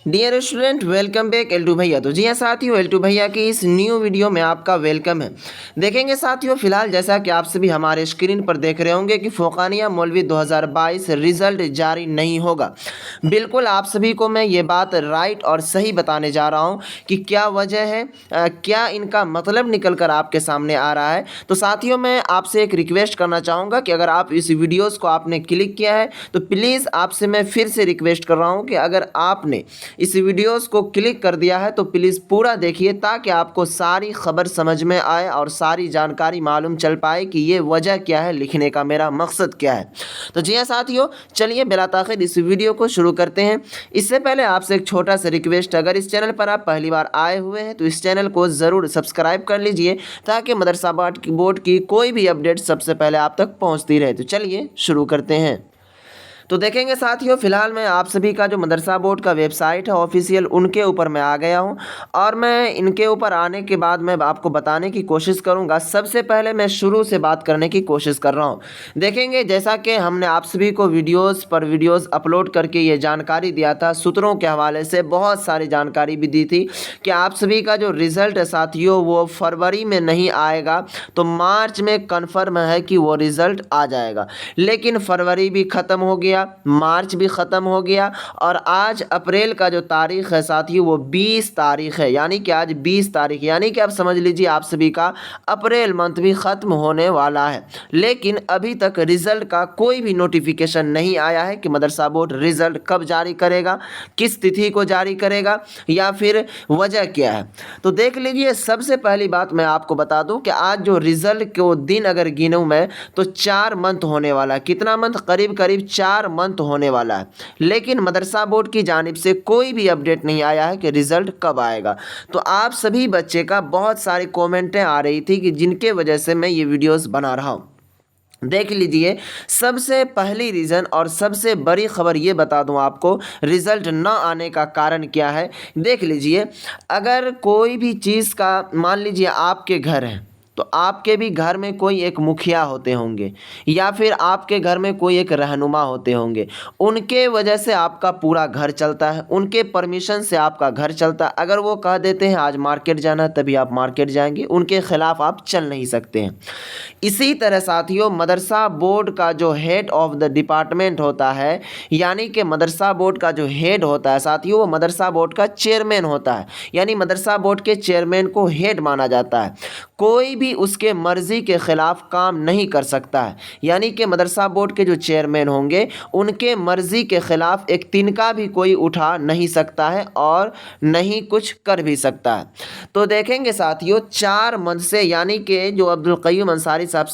Dear student, welcome back एल टू भैया। तो जी हाँ साथियों, एल टू भैया की इस न्यू वीडियो में आपका वेलकम है। देखेंगे साथियों, फिलहाल जैसा कि आप सभी हमारे स्क्रीन पर देख रहे होंगे कि फोकानिया मौलवी 2022 रिजल्ट जारी नहीं होगा। बिल्कुल आप सभी को मैं ये बात राइट और सही बताने जा रहा हूँ कि क्या वजह है, क्या इनका मतलब निकल कर आपके सामने आ रहा है। तो साथियों, मैं आपसे एक रिक्वेस्ट करना चाहूँगा कि अगर आप इस वीडियोज़ को आपने क्लिक किया है तो प्लीज़ आपसे मैं फिर से रिक्वेस्ट कर रहा हूँ कि अगर आपने इस वीडियोस को क्लिक कर दिया है तो प्लीज़ पूरा देखिए, ताकि आपको सारी खबर समझ में आए और सारी जानकारी मालूम चल पाए कि ये वजह क्या है, लिखने का मेरा मकसद क्या है। तो जी हाँ साथियों, चलिए बिला ताख़िर इस वीडियो को शुरू करते हैं। इससे पहले आपसे एक छोटा सा रिक्वेस्ट, अगर इस चैनल पर आप पहली बार आए हुए हैं तो इस चैनल को ज़रूर सब्सक्राइब कर लीजिए, ताकि मदरसा बोर्ड की कोई भी अपडेट सबसे पहले आप तक पहुँचती रहे। तो चलिए शुरू करते हैं। तो देखेंगे साथियों, फिलहाल मैं आप सभी का जो मदरसा बोर्ड का वेबसाइट है ऑफिशियल, उनके ऊपर मैं आ गया हूं और मैं इनके ऊपर आने के बाद मैं आपको बताने की कोशिश करूंगा। सबसे पहले मैं शुरू से बात करने की कोशिश कर रहा हूं। देखेंगे, जैसा कि हमने आप सभी को वीडियोस पर वीडियोस अपलोड करके ये जानकारी दिया था, सूत्रों के हवाले से बहुत सारी जानकारी भी दी थी कि आप सभी का जो रिज़ल्ट है साथियों वो फरवरी में नहीं आएगा, तो मार्च में कन्फर्म है कि वो रिज़ल्ट आ जाएगा। लेकिन फरवरी भी ख़त्म हो गया, मार्च भी ख़त्म हो गया और आज अप्रैल का जो तारीख़ है साथियों वो 20 तारीख़ है, यानी कि आज 20 तारीख़, यानी कि आप समझ लीजिए आप सभी का अप्रैल मंथ भी ख़त्म होने वाला है। लेकिन अभी तक रिज़ल्ट का कोई भी नोटिफिकेशन नहीं आया है कि मदरसा बोर्ड रिज़ल्ट कब जारी करेगा, किस तिथि को जारी करेगा या फिर वजह क्या है। तो देख लीजिए, सबसे पहली बात मैं आपको बता दूं कि आज जो रिज़ल्ट को दिन अगर गिनूं मैं तो 4 मंथ होने वाला है। कितना मंथ? करीब करीब 4 मंथ होने वाला है। लेकिन मदरसा बोर्ड की जानिब से कोई भी अपडेट नहीं आया है कि रिज़ल्ट कब आएगा। तो आप सभी बच्चे का बहुत सारी कमेंटें आ रही थी कि जिनके वजह से मैं ये वीडियोस बना रहा हूँ। देख लीजिए, सबसे पहली रीज़न और सबसे बड़ी खबर ये बता दूं आपको, रिज़ल्ट ना आने का कारण क्या है। देख लीजिए, अगर कोई भी चीज़ का, मान लीजिए आपके घर है तो आपके भी घर में कोई एक मुखिया होते होंगे या फिर आपके घर में कोई एक रहनुमा होते होंगे, उनके वजह से आपका पूरा घर चलता है, उनके परमिशन से आपका घर चलता है। अगर वो कह देते हैं आज मार्केट जाना है तभी आप मार्केट जाएंगे, उनके खिलाफ आप चल नहीं सकते हैं। इसी तरह साथियों, मदरसा बोर्ड का जो हेड ऑफ द डिपार्टमेंट होता है, यानी कि मदरसा बोर्ड का जो हेड होता है साथियों, वो मदरसा बोर्ड का चेयरमैन होता है, यानी मदरसा बोर्ड के चेयरमैन को हेड माना जाता है। कोई भी उसके मर्ज़ी के ख़िलाफ़ काम नहीं कर सकता है, यानी कि मदरसा बोर्ड के जो चेयरमैन होंगे उनके मर्ज़ी के ख़िलाफ़ एक तिनका भी कोई उठा नहीं सकता है और नहीं कुछ कर भी सकता है। तो देखेंगे साथियों, 4 मंथ से, यानी कि जो अब्दुल क़य्यूम अंसारी साहब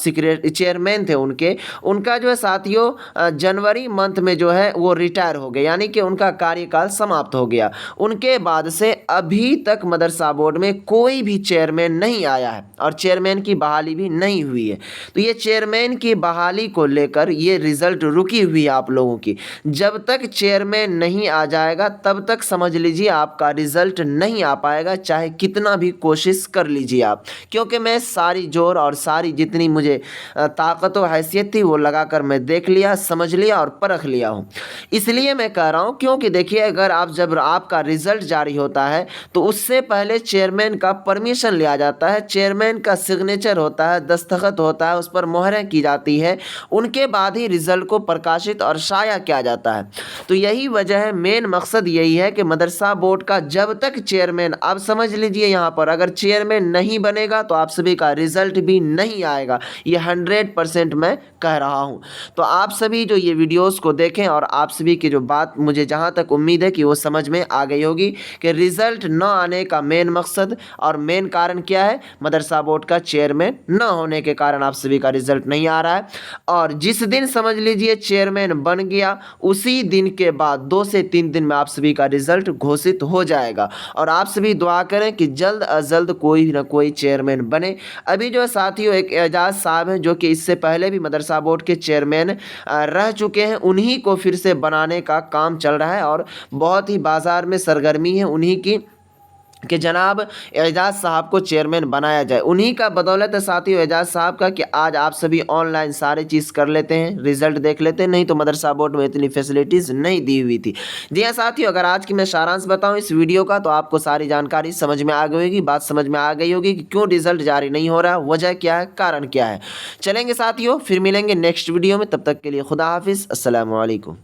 चेयरमैन थे उनका जो है साथियों जनवरी मंथ में जो है वो रिटायर हो गए, यानी कि उनका कार्यकाल समाप्त हो गया। उनके बाद से अभी तक मदरसा बोर्ड में कोई भी चेयरमैन नहीं आया है और चेयरमैन की बहाली भी नहीं हुई है। तो ये चेयरमैन की बहाली को लेकर ये रिज़ल्ट रुकी हुई है आप लोगों की। जब तक चेयरमैन नहीं आ जाएगा तब तक समझ लीजिए आपका रिज़ल्ट नहीं आ पाएगा, चाहे कितना भी कोशिश कर लीजिए आप। क्योंकि मैं सारी जोर और सारी जितनी मुझे ताकत और हैसियत थी वो लगाकर मैं देख लिया, समझ लिया और परख लिया हूँ। इसलिए मैं कह रहा हूँ, क्योंकि देखिए, अगर आप जब आपका रिज़ल्ट जारी होता है तो उससे पहले चेयरमैन का परमिशन लिया जाता है, चेयरमैन का सिग्नेचर होता है, दस्तखत होता है, उस पर मोहरें की जाती है, उनके बाद ही रिज़ल्ट को प्रकाशित और शाया किया जाता है। तो यही वजह है, मेन मकसद यही है कि मदरसा बोर्ड का जब तक चेयरमैन, आप समझ लीजिए यहाँ पर अगर चेयरमैन नहीं बनेगा तो आप सभी का रिज़ल्ट भी नहीं आएगा। ये 100% मैं कह रहा हूँ। तो आप सभी जो ये वीडियोस को देखें और आप सभी की जो बात, मुझे जहाँ तक उम्मीद है कि वो समझ में आ गई होगी कि रिज़ल्ट न आने का मेन मकसद और मेन कारण क्या है। मदरसा बोर्ड का चेयरमैन न होने के कारण आप सभी का रिज़ल्ट नहीं आ रहा है, और जिस दिन समझ लीजिए चेयरमैन बन गया उसी दिन के बाद 2 से 3 दिन में आप सभी का रिज़ल्ट घोषित हो जाएगा। और आप सभी दुआ करें कि जल्द अज जल्द कोई ना कोई चेयरमैन बने। अभी जो साथियों एक एजाज साहब हैं जो कि इससे पहले भी मदरसा बोर्ड के चेयरमैन रह चुके हैं, उन्हीं को फिर से बनाने का काम चल रहा है और बहुत ही बाज़ार में सरगर्मी है उन्हीं की। कि जनाब एजाज़ साहब को चेयरमैन बनाया जाए। उन्हीं का बदौलत है साथियों एजाज़ साहब का कि आज आप सभी ऑनलाइन सारी चीज़ कर लेते हैं, रिजल्ट देख लेते हैं, नहीं तो मदरसा बोर्ड में इतनी फैसिलिटीज़ नहीं दी हुई थी। जी हाँ साथियों, अगर आज की मैं सारांश बताऊँ इस वीडियो का तो आपको सारी जानकारी समझ में आ गई होगी, बात समझ में आ गई होगी कि क्यों रिजल्ट जारी नहीं हो रहा, वजह क्या है, कारण क्या है। चलेंगे साथियों, फिर मिलेंगे नेक्स्ट वीडियो में, तब तक के लिए खुदा हाफिज़, अस्सलामु अलैकुम।